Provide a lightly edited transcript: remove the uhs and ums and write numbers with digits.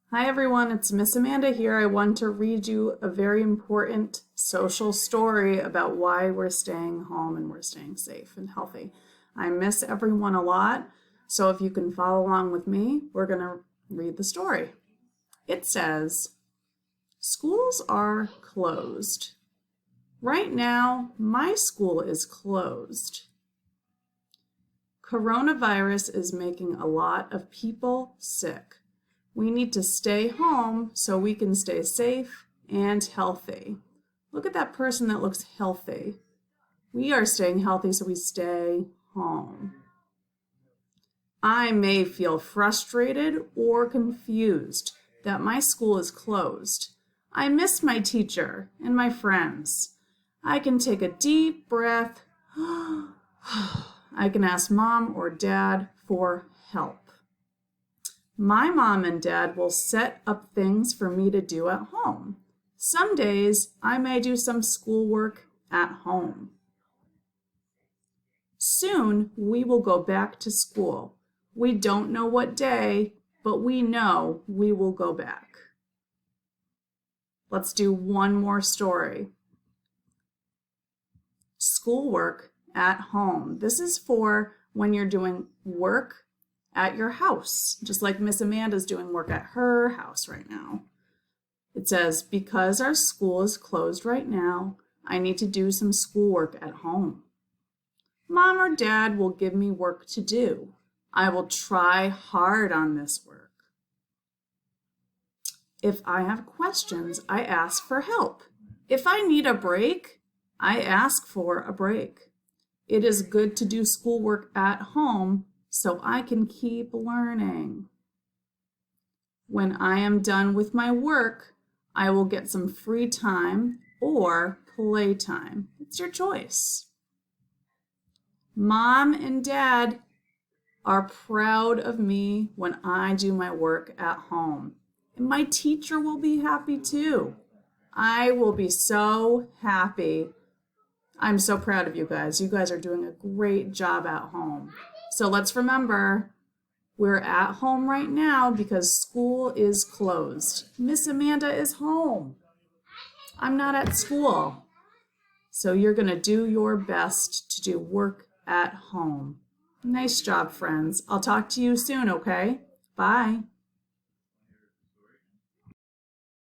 Hi everyone, it's Miss Amanda here. I want to read you a very important social story about why we're staying home and we're staying safe and healthy. I miss everyone a lot, so if you can follow along with me, we're going to read the story. It says, schools are closed. Right now, my school is closed. Coronavirus is making a lot of people sick. We need to stay home so we can stay safe and healthy. Look at that person that looks healthy. We are staying healthy so we stay home. I may feel frustrated or confused that my school is closed. I miss my teacher and my friends. I can take a deep breath. I can ask mom or dad for help. My mom and dad will set up things for me to do at home. Some days I may do some schoolwork at home. Soon we will go back to school. We don't know what day, but we know we will go back. Let's do one more story. Schoolwork at home. This is for when you're doing work at your house, just like Miss Amanda's doing work at her house right now. It says, because our school is closed right now, I need to do some schoolwork at home. Mom or dad will give me work to do. I will try hard on this work. If I have questions, I ask for help. If I need a break, I ask for a break. It is good to do schoolwork at home so I can keep learning. When I am done with my work, I will get some free time or play time. It's your choice. Mom and dad are proud of me when I do my work at home. And my teacher will be happy too. I will be so happy. I'm so proud of you guys. You guys are doing a great job at home. So let's remember, we're at home right now because school is closed. Miss Amanda is home. I'm not at school. So you're going to do your best to do work at home. Nice job, friends. I'll talk to you soon, okay? Bye.